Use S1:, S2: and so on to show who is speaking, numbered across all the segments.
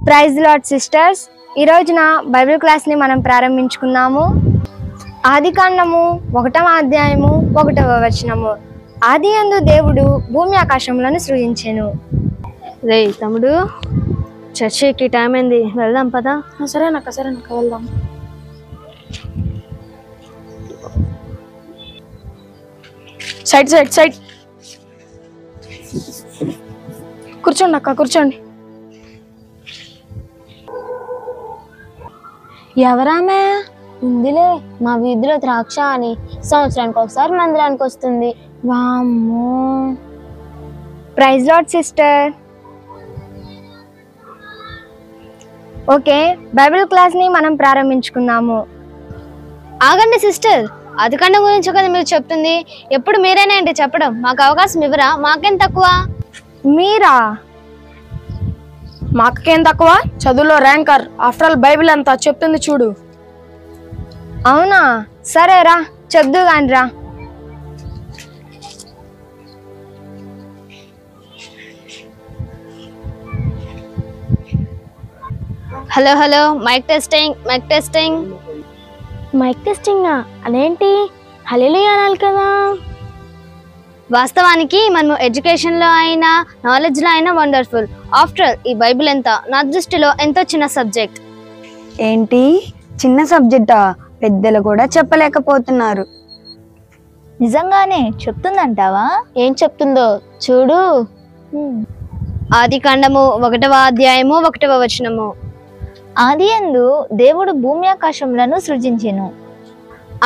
S1: Praise lord sisters, ఈ రోజున Bible క్లాస్ని మనం ప్రారంభించుకున్నాము. ఆదికాండము 1వ అధ్యాయము 1వ వచనము. ఆదియందు దేవుడు భూమి ఆకాశములను సృజించెను.
S2: రే తమ్ముడు, చర్చికి టైం అయింది, వెళ్దాం పదా.
S3: సరేనక్క వెళ్దాం. సైడ్ కూర్చోండి అక్క, కూర్చోండి.
S2: ఎవరామే? ఉందిలే, మా వీధిలో ద్రాక్ష అని సంవత్సరానికి ఒకసారి మందిరానికి వస్తుంది.
S1: వామ్మో. Praise lord sister. Okay, Bible క్లాస్ని మనం ప్రారంభించుకుందాము.
S2: ఆగండి సిస్టర్, ఆదికాండం గురించి కదా మీరు చెప్తుంది. ఎప్పుడు మీరేనా ఏంటి చెప్పడం? మాకు అవకాశం ఇవ్వరా? మాకేం తక్కువ?
S1: మీరా?
S3: మా అక్కకేం తక్కువ? చదువులో ర్యాంకర్. ఆఫ్టర్ ఆల్ బైబిల్ అంతా చెప్తుంది చూడు.
S1: అవునా? సరేరా, చెప్దు గాని రా.
S2: Hello, mike testing.
S1: Mike testing అదేంటి? హల్లెలూయా అనాలి కదా.
S2: వాస్తవానికి మనం ఎడ్యుకేషన్లో అయినా నాలెడ్జ్లో అయినా వండర్ఫుల్. ఆఫ్టర్ ఆల్ ఈ బైబిల్ ఎంత నా దృష్టిలో ఎంతో చిన్న సబ్జెక్ట్.
S4: ఏంటి చిన్న సబ్జెక్టా? పెద్దలు కూడా చెప్పలేకపోతున్నారు.
S1: నిజంగానే చెప్తుందంటావా?
S2: ఏం చెప్తుందో చూడు. ఆదికాండము 1వ అధ్యాయము 1వ వచనము.
S1: ఆదియందు దేవుడు భూమి ఆకాశములను సృజించెను.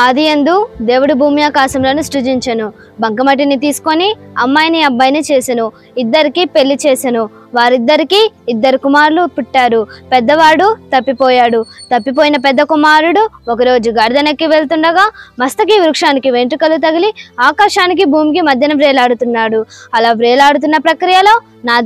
S2: ఆదియందు దేవుడు భూమి ఆకాశములను సృజించెను. బంకమట్టిని తీసుకొని అమ్మాయిని అబ్బాయిని చేసెను. ఇద్దరికి పెళ్లి చేసెను. వారిద్దరికి 2 కుమారులు పుట్టారు. పెద్దవాడు తప్పిపోయాడు. తప్పిపోయిన పెద్ద కుమారుడు ఒకరోజు గాడిదనెక్కి వెళ్తుండగా మస్తకి వృక్షానికి వెంట్రుకలు తగిలి ఆకాశానికి భూమికి మధ్యన వ్రేలాడుతున్నాడు. అలా వ్రేలాడుతున్న ప్రక్రియలో నా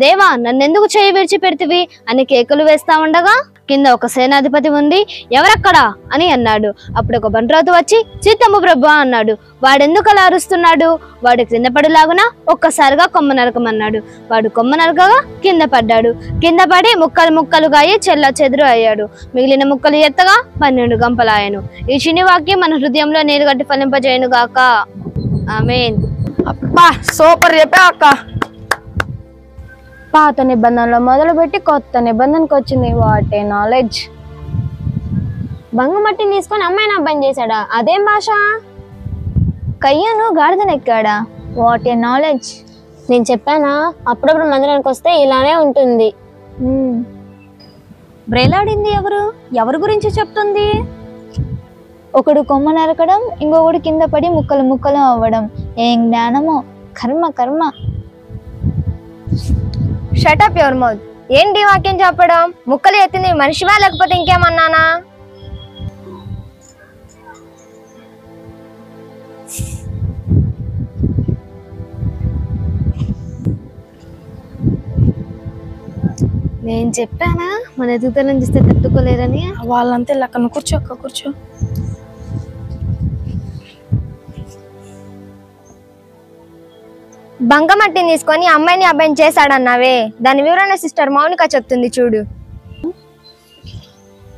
S2: దేవా నన్నెందుకు చేయి విడిచిపెడితివి అని కేకలు వేస్తా ఉండగా కింద ఒక సేనాధిపతి ఉండి ఎవరక్కడా అని అన్నాడు. అప్పుడు ఒక బంట్రాతు వచ్చి సీతమ్మ ప్రభు అన్నాడు. వాడెందుకు అలా అరుస్తున్నాడు? వాడు కింద పడిలాగున ఒక్కసారిగా కొమ్మ నరకమన్నాడు. వాడు కొమ్మ నరకగా కింద పడ్డాడు. కింద పడి ముక్కలుగా అయ్యి చెల్లా చెదురు అయ్యాడు. మిగిలిన ముక్కలు ఎత్తగా 12 గంపలాయను. ఈ చిన్ని వాక్యం మన హృదయంలో నీరు గట్టి ఫలింపజేయను గాక. ఆమేన్.
S3: అబ్బా, సూపర్ చెప్పా అక్క.
S1: పాత నిబంధనలో మొదలుపెట్టి కొత్త నిబంధనకు వచ్చింది. What a knowledge.
S2: బంగమట్టిని తీసుకొని అమ్మాయిని అబ్బాయిని చేశాడా? అదేం భాష?
S1: కయ్యను గాడిదనెక్కాడా? What a knowledge.
S2: నేను చెప్పానా, అప్పుడప్పుడు మందిరానికి వస్తే ఇలానే ఉంటుంది.
S1: బ్రేలాడింది ఎవరి గురించి చెప్తుంది? ఒకడు కొమ్మ నరకడం, ఇంకొకడు కింద పడి ముక్కలు అవ్వడం. ఏం జ్ఞానమో. కర్మ. Shut up your mouth. ఏంటి వాక్యం చెప్పడం? ముక్కలు ఎత్తింది మనిషివా లేకపోతే ఇంకేమన్నానా?
S2: నేను చెప్పానా మన ఎదుగుదలను చూస్తే తట్టుకోలేరని?
S3: వాళ్ళంతే లెక్క. కూర్చో.
S1: బంకమట్టిని తీసుకొని అమ్మాయిని అబ్బాయిని చేశాడన్నావే, దాని వివరణ సిస్టర్ మౌనిక చెప్తుంది చూడు.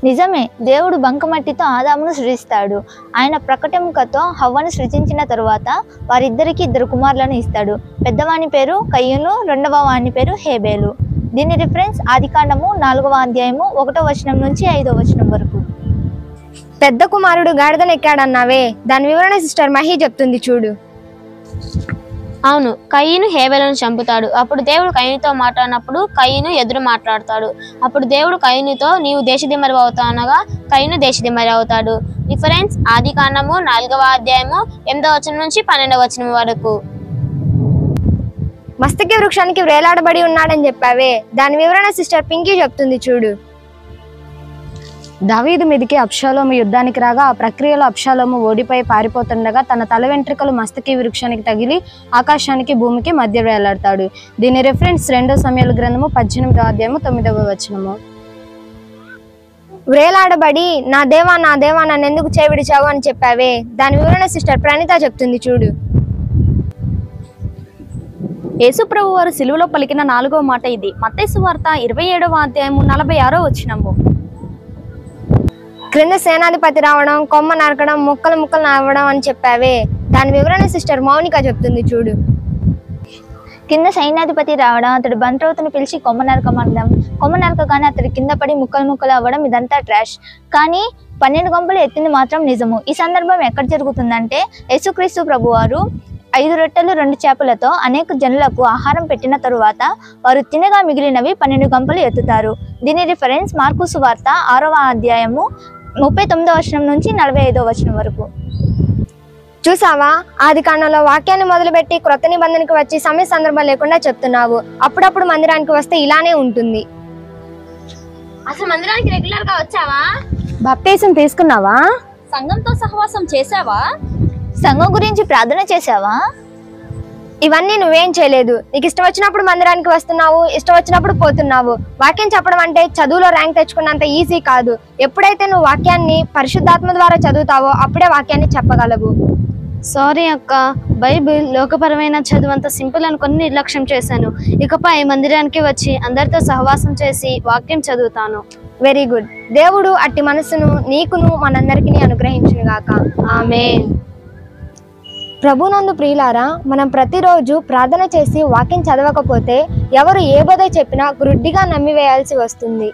S1: నిజమే, దేవుడు బంకమట్టితో ఆదామును సృజిస్తాడు. ఆయన ప్రకటముకతో హవ్వను సృజించిన తరువాత వారిద్దరికి 2 కుమారులను ఇస్తాడు. పెద్దవాని పేరు కయ్యూను, రెండవ వాని పేరు హేబేలు. దీని రిఫరెన్స్ ఆదికాండము 4వ అధ్యాయము 1వ వచనం నుంచి 5వ వచనం వరకు. పెద్ద కుమారుడు గాడిదనెక్కాడన్నావే, దాని వివరణ సిస్టర్ మహి చెప్తుంది చూడు.
S2: అవును, కయ్యను హేబెలును చంపుతాడు. అప్పుడు దేవుడు కయ్యనుతో మాట్లాడినప్పుడు కయ్యను ఎదురు మాట్లాడతాడు. అప్పుడు దేవుడు కయ్యనుతో నీవు దేశదిమ్మరి అవుతావు అనగా కయ్యను దేశదిమ్మరి అవుతాడు. రిఫరెన్స్ ఆదికాండము 4వ అధ్యాయము 8వ వచనం నుంచి 12వ వచనం వరకు.
S1: మస్తకి వృక్షానికి వ్రేలాడబడి ఉన్నాడని చెప్పావే, దాని వివరణ సిస్టర్ పింకీ చెప్తుంది చూడు.
S4: దావీదు మీదికి అబ్షాలోము యుద్ధానికి రాగా ఆ ప్రక్రియలో అబ్షాలోము ఓడిపోయి పారిపోతుండగా తన తల వెంట్రుకలు మస్తకి వృక్షానికి తగిలి ఆకాశానికి భూమికి మధ్య వేలాడతాడు. దీని రెఫరెన్స్ 2 సమయాల గ్రంథము 18వ అధ్యాయము 9వ వచనము.
S1: వ్రేలాడబడి నా దేవా నన్ను ఎందుకు చేయి విడిచావు అని చెప్పావే, దాని వివరణ సిస్టర్ ప్రణీత చెప్తుంది చూడు.
S5: యేసుప్రభు వారు సిలువలో పలికిన 4వ మాట ఇది. మత్తయి సువార్త 27వ అధ్యాయము 46వ వచనము.
S6: క్రింద సేనాధిపతి రావడం, కొమ్మ నరకడం, ముక్కలు ముక్కలు నవ్వడం అని చెప్పావే, దాని వివరణ సిస్టర్ మౌనిక చెప్తుంది చూడు.
S1: కింద సైన్యాధిపతి రావడం, అతడు బంట్రౌతును పిలిచి కొమ్మ నరకమనడం, కొమ్మ నరకగానే అతడు కింద పడి ముక్కలు ముక్కలు అవ్వడం, ఇదంతా ట్రాష్. కానీ 12 గంపలు ఎత్తింది మాత్రం నిజము. ఈ సందర్భం ఎక్కడ జరుగుతుందంటే, యేసుక్రీస్తు ప్రభువారు 5 రొట్టెలు 2 చేపలతో అనేక జనులకు ఆహారం పెట్టిన తరువాత వారు తినగా మిగిలినవి 12 గంపలు ఎత్తుతారు. దీని రిఫరెన్స్ మార్కు సువార్త 6వ అధ్యాయము 39వ వచనం నుంచి 45వ వచనం వరకు.
S6: చూసావా, ఆది కాండంలో వాక్యాన్ని మొదలుపెట్టి క్రొత్త నిబంధనకి వచ్చి సమయ సందర్భం లేకుండా చెప్తున్నావు. అప్పుడప్పుడు మందిరానికి వస్తే ఇలానే ఉంటుంది.
S2: అసలు మందిరానికి రెగ్యులర్ గా వచ్చావా?
S4: బాప్టిజం తీసుకున్నావా?
S5: సంఘంతో సహవాసం చేశావా?
S1: సంఘం గురించి ప్రార్థన చేశావా?
S6: ఇవన్నీ నువ్వేం చేయలేదు. నీకు ఇష్టం వచ్చినప్పుడు మందిరానికి వస్తున్నావు, ఇష్టం వచ్చినప్పుడు పోతున్నావు. వాక్యం చెప్పడం అంటే చదువులో ర్యాంక్ తెచ్చుకున్నంత ఈజీ కాదు. ఎప్పుడైతే నువ్వు వాక్యాన్ని పరిశుద్ధాత్మ ద్వారా చదువుతావో అప్పుడే వాక్యాన్ని చెప్పగలవు.
S2: సారీ అక్క, బైబిల్ లోకపరమైన చదువు అంత సింపుల్ అనుకుని నిర్లక్ష్యం చేశాను. ఇకపై మందిరానికి వచ్చి అందరితో సహవాసం చేసి వాక్యం చదువుతాను.
S6: Very good. దేవుడు అట్టి మనసును నీకును మనందరికీ అనుగ్రహించును గాక.
S2: ఆమేన్.
S6: ప్రభునందు ప్రియులారా, మనం ప్రతిరోజు ప్రార్థన చేసి వాక్యం చదవకపోతే ఎవరు ఏ బోధ చెప్పినా గుడ్డిగా నమ్మివేయాల్సి వస్తుంది.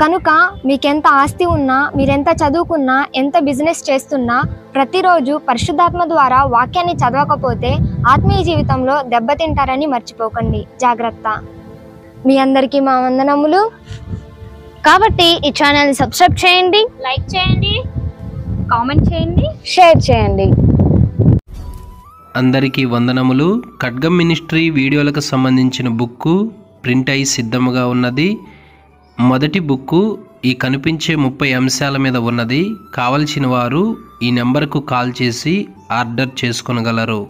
S6: కనుక మీకెంత ఆస్తి ఉన్నా, మీరెంత చదువుకున్నా, ఎంత బిజినెస్ చేస్తున్నా ప్రతిరోజు పరిశుద్ధాత్మ ద్వారా వాక్యాన్ని చదవకపోతే ఆత్మీయ జీవితంలో దెబ్బతింటారని మర్చిపోకండి. జాగ్రత్త. మీ అందరికీ మా వందనములు.
S2: కాబట్టి ఈ ఛానల్ని సబ్స్క్రైబ్ చేయండి,
S5: లైక్ చేయండి, కామెంట్ చేయండి,
S4: షేర్ చేయండి.
S7: అందరికీ వందనములు. ఖడ్గం మినిస్ట్రీ వీడియోలకు సంబంధించిన బుక్కు ప్రింట్ అయి సిద్ధముగా ఉన్నది. మొదటి బుక్కు ఈ కనిపించే 30 అంశాల మీద ఉన్నది. కావలసిన వారు ఈ నెంబర్కు కాల్ చేసి ఆర్డర్ చేసుకొనగలరు.